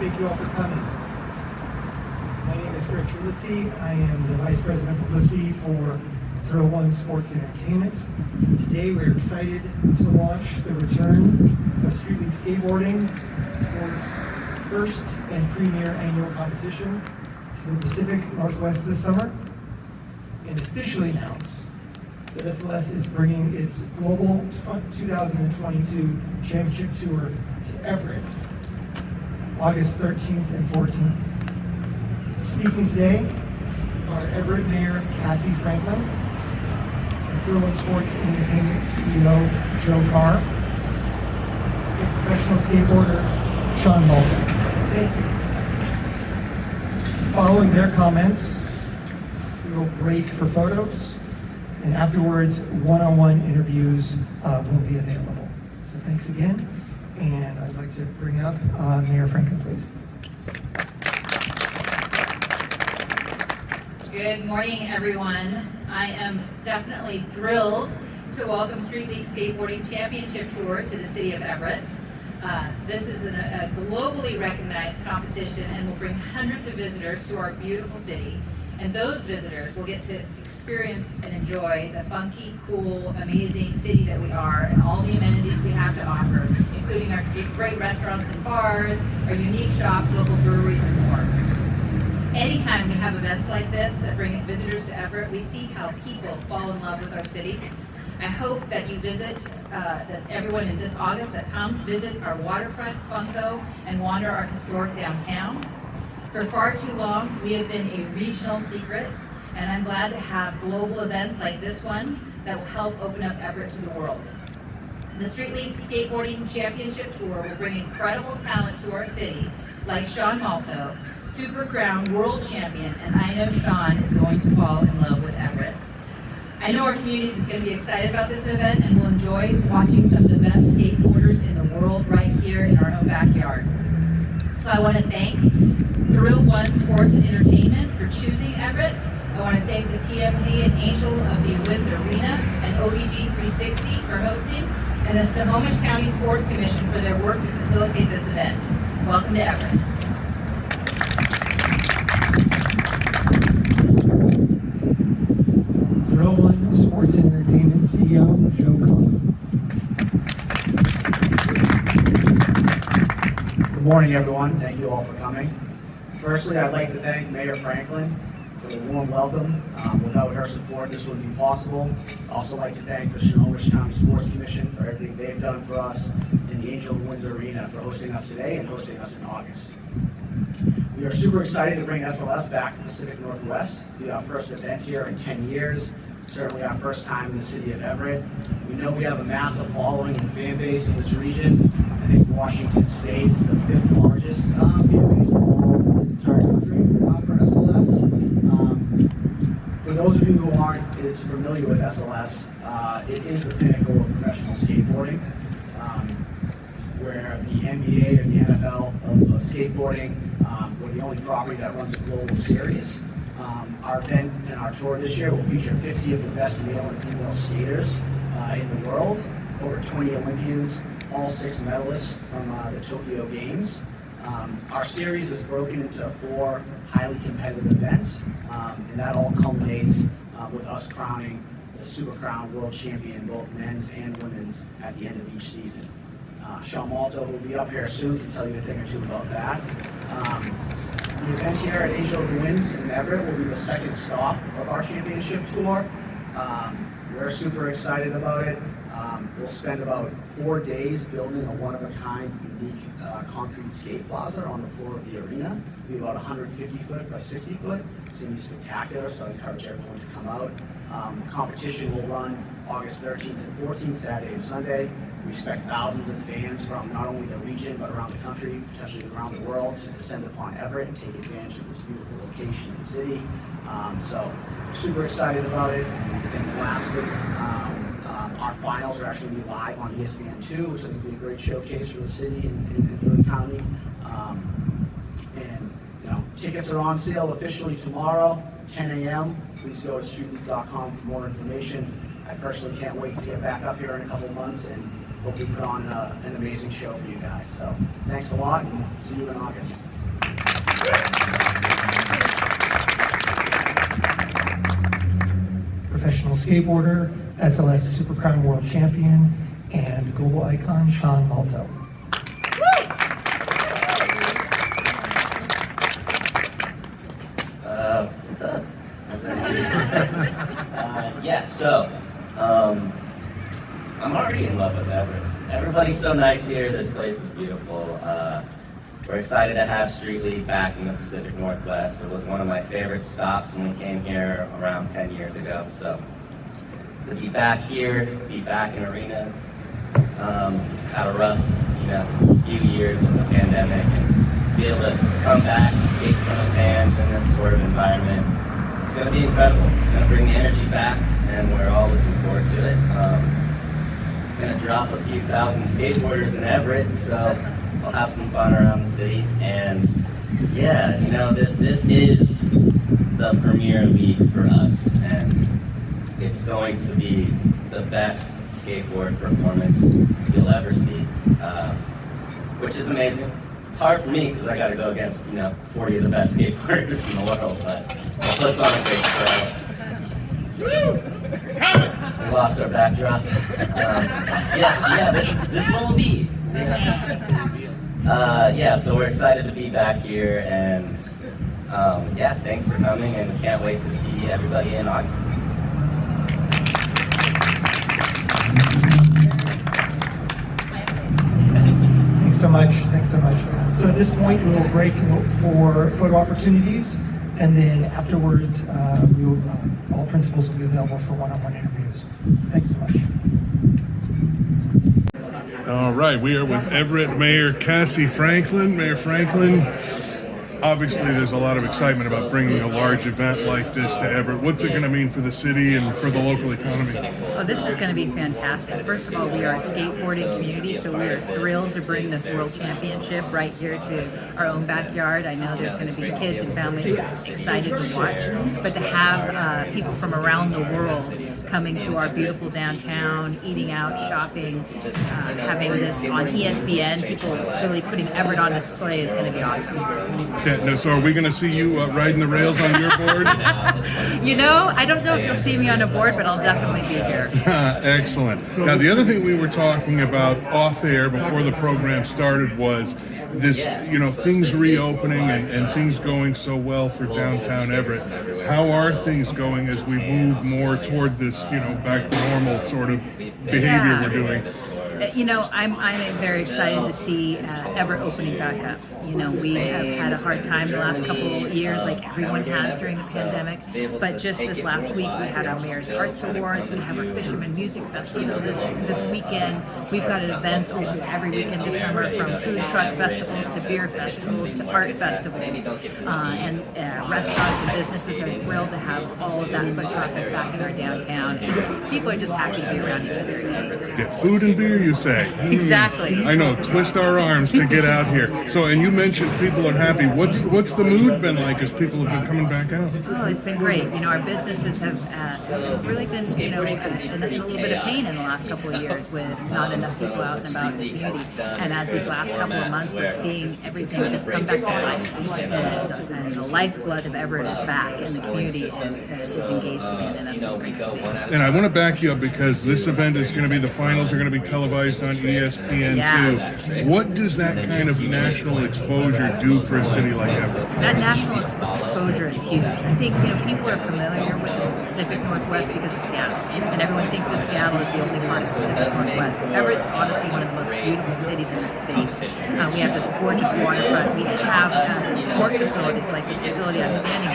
Thank you all for coming. My name is Rick Trulizzi. I am the Vice President of Publicity for Thrill One Sports Entertainment. Today we're excited to launch the return of Street League Skateboarding, sport's first and premier annual competition to the Pacific Northwest this summer, and officially announce that SLS is bringing its global 2022 championship tour to Everett, August 13th and 14th. Speaking today are Everett Mayor Cassie Franklin, and Thrill One Sports Entertainment CEO Joe Carr, and professional skateboarder Sean Malta. Thank you. Following their comments, we will break for photos, and afterwards, one-on-one interviews will be available. So thanks again, and I'd like to bring up Mayor Franklin, please. Good morning, everyone. I am definitely thrilled to welcome Street League Skateboarding Championship Tour to the city of Everett. This is a globally recognized competition and will bring hundreds of visitors to our beautiful city. And those visitors will get to experience and enjoy the funky, cool, amazing city that we are and all the amenities we have to offer, including our great restaurants and bars, our unique shops, local breweries, and more. Anytime we have events like this that bring visitors to Everett, we see how people fall in love with our city. I hope that you visit, that everyone in this August that comes, visit our waterfront, Funko, and wander our historic downtown. For far too long, we have been a regional secret, and I'm glad to have global events like this one that will help open up Everett to the world. The Street League Skateboarding Championship Tour will bring incredible talent to our city, like Sean Malto, Super Crown World Champion, and I know Sean is going to fall in love with Everett. I know our community is going to be excited about this event and will enjoy watching some of the best skateboarders in the world right here in our own backyard. So I want to thank Thrill One Sports and Entertainment for choosing Everett. I want to thank the PMG and Angel of the Windsor Arena and OVG 360 for hosting, and the Snohomish County Sports Commission for their work to facilitate this event. Welcome to Everett. Thrill One Sports and Entertainment CEO Joe Carr. Good morning, everyone. Thank you all for coming. Firstly, I'd like to thank Mayor Franklin for the warm welcome. Without her support, this wouldn't be possible. I'd also like to thank the Snohomish County Sports Commission for everything they've done for us, and the Angel of Windsor Arena for hosting us today and hosting us in August. We are super excited to bring SLS back to the Pacific Northwest. It'll be our first event here in 10 years, certainly our first time in the city of Everett. We know we have a massive following and fan base in this region. I think Washington State is the 5th largest fan base in the entire country for SLS. For those of you who aren't as familiar with SLS, it is the pinnacle of professional skateboarding, where the NBA and the NFL of skateboarding, we're the only property that runs a global series. Our event and our tour this year will feature 50 of the best male and female skaters in the world, over 20 Olympians, all 6 medalists from the Tokyo Games. Our series is broken into 4 highly competitive events, and that all culminates with us crowning the Super Crown World Champion, both men's and women's, at the end of each season. Sean Malto, who will be up here soon, can tell you a thing or two about that. The event here at Angel of the Winds in Everett will be the second stop of our championship tour. We're super excited about it. We'll spend about 4 days building a one-of-a-kind, unique concrete skate plaza on the floor of the arena. It'll be about 150 foot by 60 foot. It's going to be spectacular, so I encourage everyone to come out. The competition will run August 13th and 14th, Saturday and Sunday. We expect thousands of fans from not only the region, but around the country, potentially around the world, to descend upon Everett and take advantage of this beautiful location and city. So we're super excited about it. And lastly, our finals are actually going to be live on ESPN2, which I think will be a great showcase for the city and for the county. Tickets are on sale officially tomorrow, 10 a.m. Please go to streetleague.com for more information. I personally can't wait to get back up here in a couple of months and hopefully put on an amazing show for you guys. So thanks a lot, and see you in August. skateboarder, SLS Super Crown World Champion, and global icon Sean Malto. What's up? I'm already in love with Everett. Everybody's so nice here. This place is beautiful. We're excited to have Street League back in the Pacific Northwest. It was one of my favorite stops when we came here around 10 years ago. So to be back here, be back in arenas, had a rough, few years with the pandemic, and to be able to come back and skate in front of fans in this sort of environment, it's going to be incredible. It's going to bring the energy back, and we're all looking forward to it. Going to drop a few thousand skateboarders in Everett, so we'll have some fun around the city. And yeah, this is the premier league for us, and it's going to be the best skateboard performance you'll ever see, which is amazing. It's hard for me because I got to go against 40 of the best skateboarders in the world, but it puts on a great show. We lost our backdrop. This one will be. So we're excited to be back here, and thanks for coming, and we can't wait to see everybody in August. Thanks so much. So at this point, we will break for photo opportunities, and then afterwards, all principals will be available for one-on-one interviews. Thanks so much. All right, we are with Everett Mayor Cassie Franklin. Mayor Franklin, obviously there's a lot of excitement about bringing a large event like this to Everett. What's it going to mean for the city and for the local economy? Oh, this is going to be fantastic. First of all, we are a skateboarding community, so we are thrilled to bring this World Championship right here to our own backyard. I know there's going to be kids and families excited to watch, but to have people from around the world coming to our beautiful downtown, eating out, shopping, having this on ESPN, people really putting Everett on display is going to be awesome. So are we going to see you riding the rails on your board? I don't know if you'll see me on a board, but I'll definitely be here. Excellent. Now, the other thing we were talking about off air before the program started was this, things reopening and things going so well for downtown Everett. How are things going as we move more toward this, back to normal sort of behavior we're doing? I'm very excited to see Everett opening back up. We have had a hard time the last couple of years, like everyone has during the pandemic. But just this last week, we had our Mayor's Arts Awards. We have our Fisherman Music Festival this weekend. We've got events almost every weekend this summer, from food truck festivals to beer festivals to art festivals. And restaurants and businesses are thrilled to have all of that foot traffic back in our downtown. And people are just happy to be around each other again. Yeah, food and beer, you say? Exactly. I know, twist our arms to get out here. So, and you mentioned people are happy. What's the mood been like as people have been coming back out? Oh, it's been great. Our businesses have really been, in a little bit of pain in the last couple of years with not enough people out and about in the community. And as these last couple of months, we're seeing everything just come back to life. And the lifeblood of Everett is back, and the community is engaged again, and that's just great to see. And I want to back you up because this event is going to be, the finals are going to be televised on ESPN2. What does that kind of national exposure do for a city like Everett? That national exposure is huge. I think people are familiar with the Pacific Northwest because of Seattle, and everyone thinks of Seattle as the only part of the Pacific Northwest. Everett's honestly one of the most beautiful cities in the state. We have this gorgeous waterfront. We have sport facilities like this facility I'm standing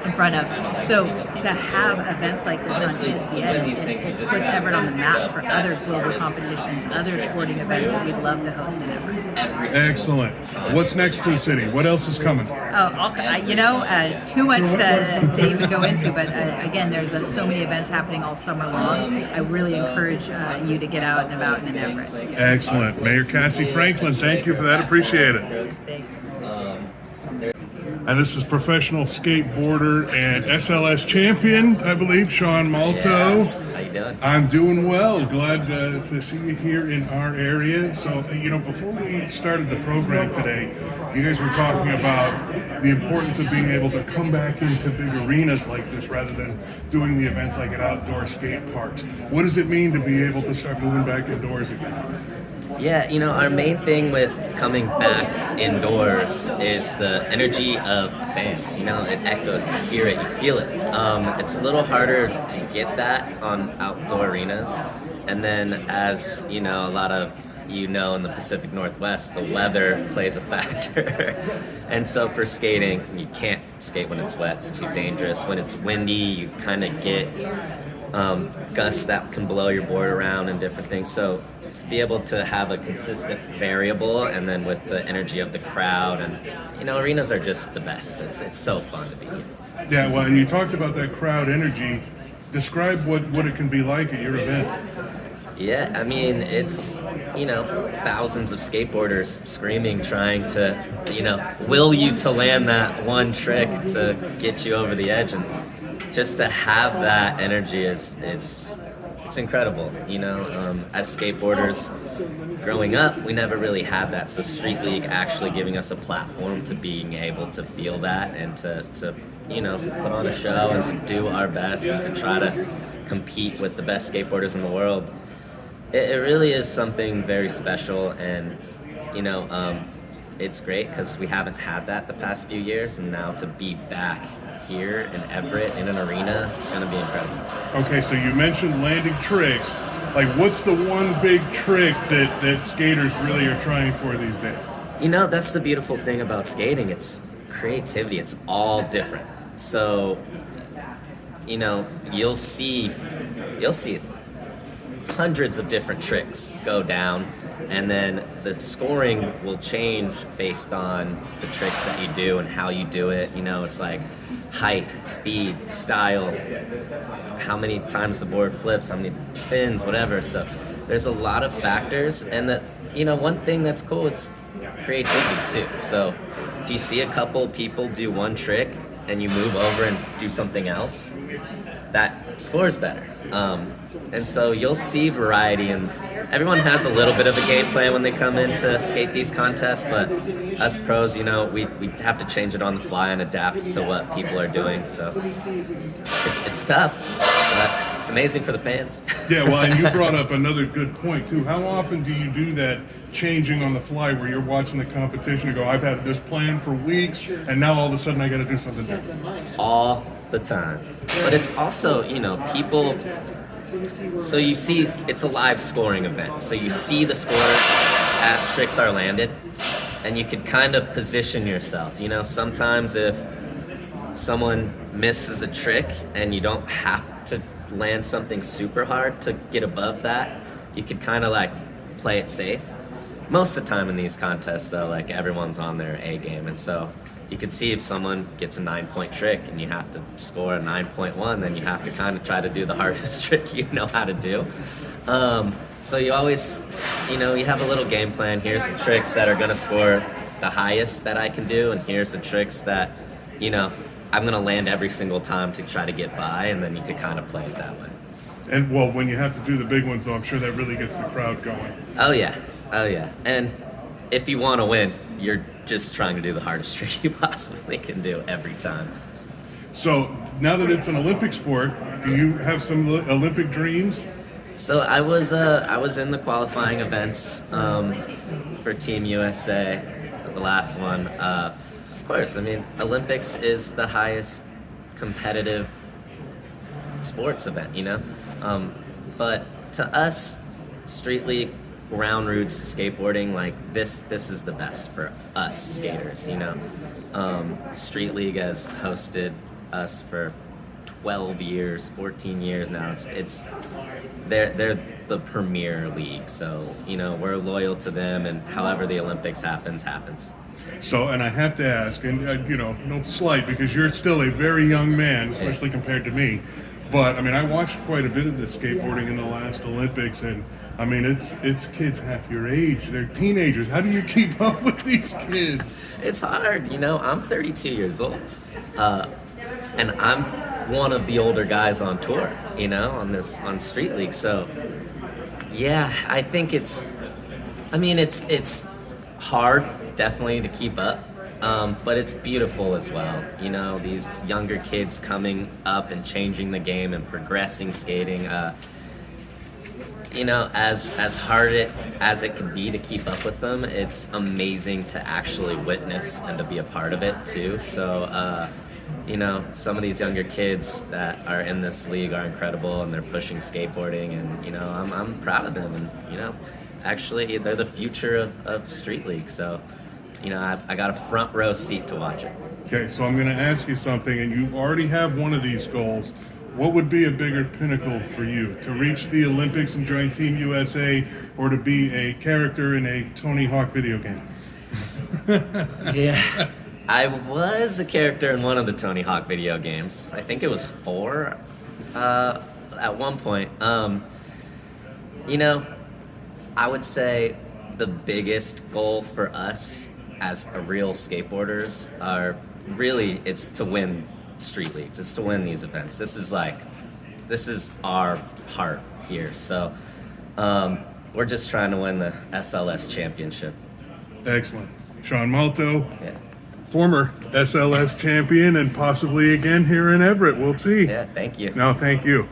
in front of. So to have events like this on ESPN, it puts Everett on the map for other global competitions, other sporting events that we'd love to host in Everett. Excellent. What's next for the city? What else is coming? Too much to even go into, but again, there's so many events happening all summer long. I really encourage you to get out and about in Everett. Excellent. Mayor Cassie Franklin, thank you for that. Appreciate it. Thanks. And this is professional skateboarder and SLS champion, I believe, Sean Malto. Yeah. How you doing? I'm doing well. Glad to see you here in our area. So, before we started the program today, you guys were talking about the importance of being able to come back into big arenas like this rather than doing the events like at outdoor skate parks. What does it mean to be able to start moving back indoors again? Yeah, our main thing with coming back indoors is the energy of fans. It echoes, you hear it, you feel it. It's a little harder to get that on outdoor arenas. And then as, a lot of in the Pacific Northwest, the weather plays a factor. And so for skating, you can't skate when it's wet, it's too dangerous. When it's windy, you kind of get gusts that can blow your board around and different things. So to be able to have a consistent variable, and then with the energy of the crowd, and arenas are just the best. It's so fun to be here. Yeah, well, and you talked about that crowd energy. Describe what it can be like at your event. Yeah, I mean, it's, thousands of skateboarders screaming, trying to, will you to land that one trick to get you over the edge. And just to have that energy it's incredible. As skateboarders growing up, we never really had that. So Street League actually giving us a platform to being able to feel that and to put on a show and to do our best and to try to compete with the best skateboarders in the world. It really is something very special, and it's great because we haven't had that the past few years, and now to be back here in Everett in an arena, it's going to be incredible. Okay, so you mentioned landing tricks. Like, what's the one big trick that skaters really are trying for these days? That's the beautiful thing about skating. It's creativity. It's all different. So, you'll see hundreds of different tricks go down, and then the scoring will change based on the tricks that you do and how you do it. It's like height, speed, style, how many times the board flips, how many spins, whatever. So there's a lot of factors, and that one thing that's cool, it's creativity too. So if you see a couple people do one trick and you move over and do something else, that scores better. And so you'll see variety, and everyone has a little bit of a game plan when they come in to skate these contests, but us pros, we have to change it on the fly and adapt to what people are doing. So it's tough, but it's amazing for the fans. Yeah, well, and you brought up another good point too. How often do you do that changing on the fly where you're watching the competition and go, I've had this plan for weeks, and now all of a sudden I got to do something different? All the time. But it's also, people, so you see, it's a live scoring event. So you see the scores as tricks are landed, and you can kind of position yourself. Sometimes if someone misses a trick and you don't have to land something super hard to get above that, you could kind of like play it safe. Most of the time in these contests though, like everyone's on their A game, and so you can see if someone gets a 9-point trick and you have to score a 9.1, then you have to kind of try to do the hardest trick you know how to do. So you always, you have a little game plan. Here's the tricks that are going to score the highest that I can do, and here's the tricks that, I'm going to land every single time to try to get by, and then you could kind of play it that way. And well, when you have to do the big ones though, I'm sure that really gets the crowd going. Oh yeah. And if you want to win, you're just trying to do the hardest trick you possibly can do every time. So now that it's an Olympic sport, do you have some Olympic dreams? So I was in the qualifying events for Team USA, the last one. Of course, I mean, Olympics is the highest competitive sports event, but to us, Street League, ground roots to skateboarding, like this is the best for us skaters. Street League has hosted us for 12 years, 14 years now. They're the premier league, so we're loyal to them, and however the Olympics happens. So, and I have to ask, and no slight, because you're still a very young man, especially compared to me, But I mean, I watched quite a bit of the skateboarding in the last Olympics, and I mean, it's kids half your age. They're teenagers. How do you keep up with these kids? It's hard, you know. I'm 32 years old, and I'm one of the older guys on tour, you know, on Street League. So, yeah, I think it's hard, definitely, to keep up, but it's beautiful as well. You know, these younger kids coming up and changing the game and progressing skating. You know, as hard as it can be to keep up with them, it's amazing to actually witness and to be a part of it too. So, you know, some of these younger kids that are in this league are incredible, and they're pushing skateboarding, and you know, I'm proud of them, and you know, actually they're the future of Street League. So, you know, I got a front row seat to watch it. Okay, so I'm going to ask you something, and you already have one of these goals. What would be a bigger pinnacle for you? To reach the Olympics and join Team USA, or to be a character in a Tony Hawk video game? Yeah, I was a character in one of the Tony Hawk video games. I think it was 4 at one point. You know, I would say the biggest goal for us as a real skateboarders it's to win street leagues. It's to win these events. This is our heart here. So we're just trying to win the SLS championship. Excellent. Sean Malto, Yeah. former SLS champion, and possibly again here in Everett. We'll see. Yeah, thank you. No, thank you.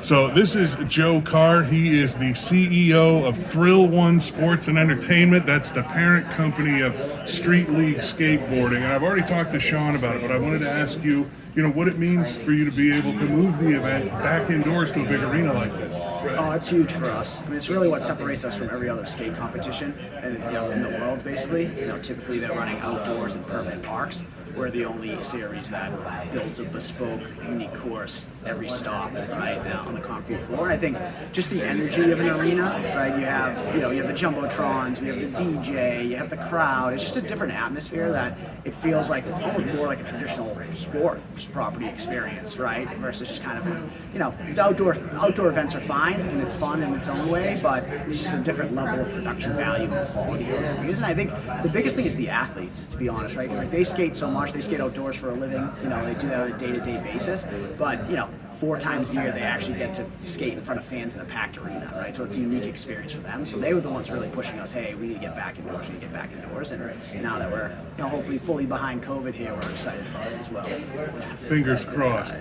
So this is Joe Carr. He is the CEO of Thrill One Sports and Entertainment. That's the parent company of Street League Skateboarding. And I've already talked to Sean about it, but I wanted to ask you, you know, what it means for you to be able to move the event back indoors to a big arena like this. Oh, it's huge for us. I mean, it's really what separates us from every other skate competition in the world, basically. You know, typically they're running outdoors in permanent parks. We're the only series that builds a bespoke, unique course every stop, right, now on the concrete floor. And I think just the energy of an arena, right? You have the Jumbotrons, we have the DJ, you have the crowd. It's just a different atmosphere that it feels like almost more like a traditional sports property experience, right? Versus just kind of, the outdoor events are fine and it's fun in its own way, but it's just a different level of production value and quality of it. And I think the biggest thing is the athletes, to be honest, right? Because like they skate so much, they skate outdoors for a living, they do that on a day-to-day basis, but 4 times a year they actually get to skate in front of fans in a packed arena, right? So it's a unique experience for them. So they were the ones really pushing us, hey, we need to get back indoors, and now that we're hopefully fully behind COVID here, we're excited about it as well. Fingers crossed.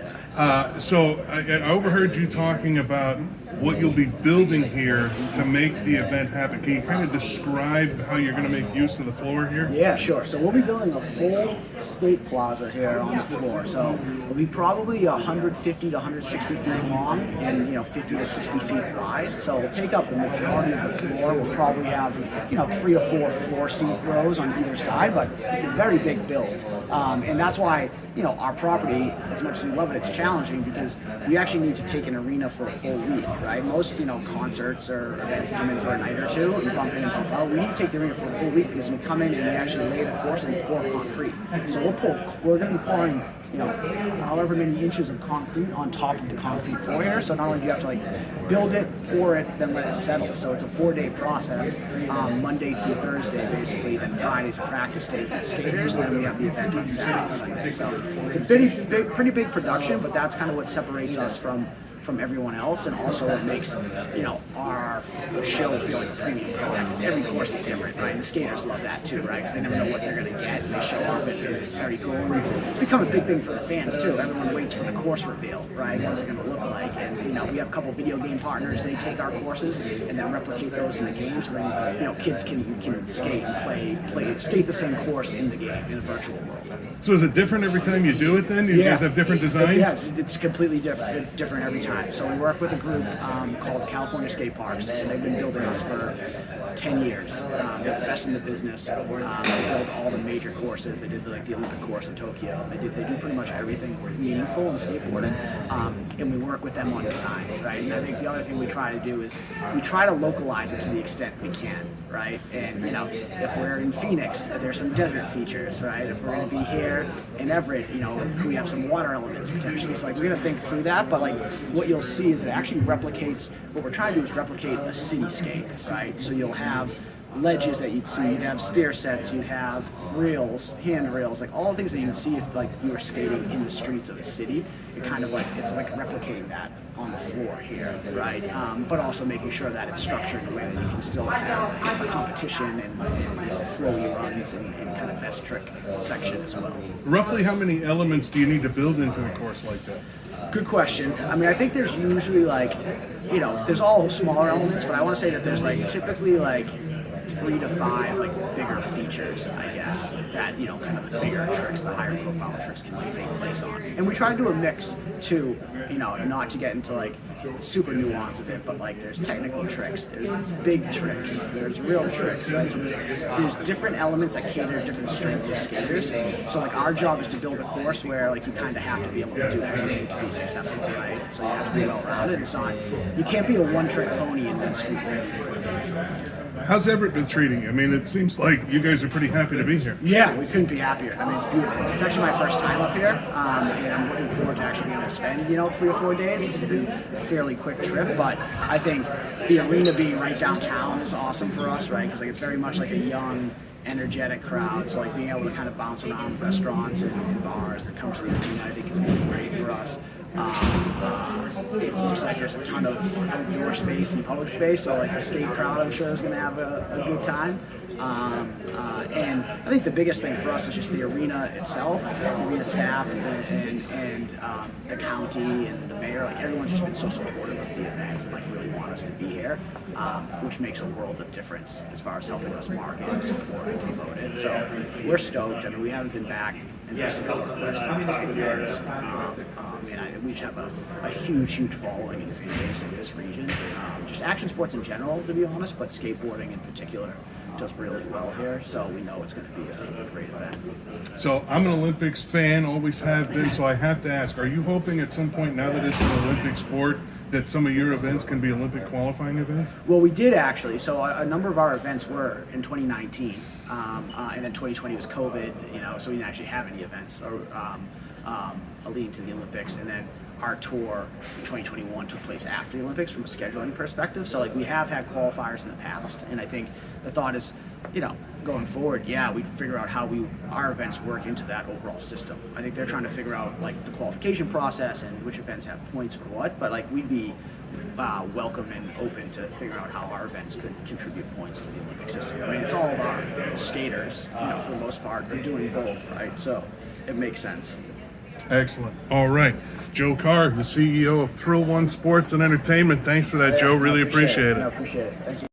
So I overheard you talking about what you'll be building here to make the event happen. Can you kind of describe how you're going to make use of the floor here? Yeah, sure. So we'll be building a full skate plaza here on the floor. So it'll be probably 150 to 160 feet long and 50 to 60 feet wide. So we'll take up the majority of the floor. We'll probably have 3 or 4 floor seat rows on either side, but it's a very big build. And that's why our property, as much as we love it, it's challenging because we actually need to take an arena for a full week, right? Most concerts or events come in for a night or two and bump in and bump out. We need to take the arena for a full week because we come in and we actually lay the course and pour concrete. So we're going to be pouring however many inches of concrete on top of the concrete floor here. So not only do you have to build it, pour it, then let it settle. So it's a 4-day process, Monday through Thursday basically. Then Friday's a practice day for the skaters, and then we have the event on Saturday and Sunday. So it's a pretty big production, but that's kind of what separates us from everyone else, and also what makes our show feel like a premium product, because every course is different, right? And the skaters love that too, right? Because they never know what they're going to get, and they show up, and it's very cool. And it's become a big thing for the fans too. Everyone waits for the course reveal, right? What's it going to look like? And we have a couple video game partners. They take our courses and then replicate those in the game, so then kids can skate and skate the same course in the game in a virtual world. So is it different every time you do it then? You guys have different designs? Yeah, it's completely different every time. time. So we work with a group called California Skate Parks. So they've been building us for 10 years. They're the best in the business. They build all the major courses. They did the Olympic course in Tokyo. They do pretty much everything meaningful in skateboarding. And we work with them on design, right? And I think the other thing we try to do is we try to localize it to the extent we can, right? And if we're in Phoenix, there's some desert features, right? If we're going to be here in Everett, we have some water elements potentially. So we're going to think through that, but what you'll see is it actually replicates, what we're trying to do is replicate a cityscape, right? So you'll have ledges that you'd see, you'd have stair sets, you'd have rails, handrails, all the things that you'd see if you were skating in the streets of the city. It's replicating that on the floor here, right? But also making sure that it's structured in a way that you can still have a competition and flowy runs and kind of best trick section as well. Roughly how many elements do you need to build into a course like that? Good question. I think there's usually there's all smaller elements, but I want to say that there's typically 3 to 5 bigger features, I guess, that kind of the bigger tricks, the higher profile tricks can take place on. And we try to do a mix too, not to get into the super nuance of it, but there's technical tricks, there's big tricks, there's real tricks, right? So there's different elements that cater to different strengths of skaters. So our job is to build a course where you kind of have to be able to do everything to be successful, right? So you have to be well rounded. It's not, you can't be a one-trick pony and then street racing. How's Everett been treating you? It seems like you guys are pretty happy to be here. Yeah, we couldn't be happier. It's beautiful. It's actually my first time up here, and I'm looking forward to actually being able to spend, 3 or 4 days. This has been a fairly quick trip, but I think the arena being right downtown is awesome for us, right? Because it's very much a young, energetic crowd. So being able to kind of bounce around restaurants and bars that come to the arena, I think is going to be great for us. It looks like there's a ton of outdoor space and public space, so the skate crowd I'm sure is going to have a good time. And I think the biggest thing for us is just the arena itself, the arena staff, and the county and the mayor. Everyone's just been so supportive of the event and really want us to be here, which makes a world of difference as far as helping us market and support and promote it. So we're stoked. We haven't been back in the Pacific Northwest in 10 years. We just have a huge following and fan base in this region. Just action sports in general, to be honest, but skateboarding in particular does really well here, so we know it's going to be a great event. So I'm an Olympics fan, always have been, so I have to ask, are you hoping at some point, now that it's an Olympic sport, that some of your events can be Olympic qualifying events? Well, we did actually. So a number of our events were in 2019, and then 2020 was COVID, so we didn't actually have any events leading to the Olympics, and then our tour in 2021 took place after the Olympics from a scheduling perspective. So we have had qualifiers in the past, and I think the thought is, going forward, we'd figure out how our events work into that overall system. I think they're trying to figure out the qualification process and which events have points for what, but we'd be welcome and open to figure out how our events could contribute points to the Olympic system. It's all of our skaters, for the most part, are doing both, right? So it makes sense. Excellent. All right. Joe Carr, the CEO of Thrill One Sports and Entertainment. Thanks for that, Joe. Really appreciate it. I appreciate it. Thank you.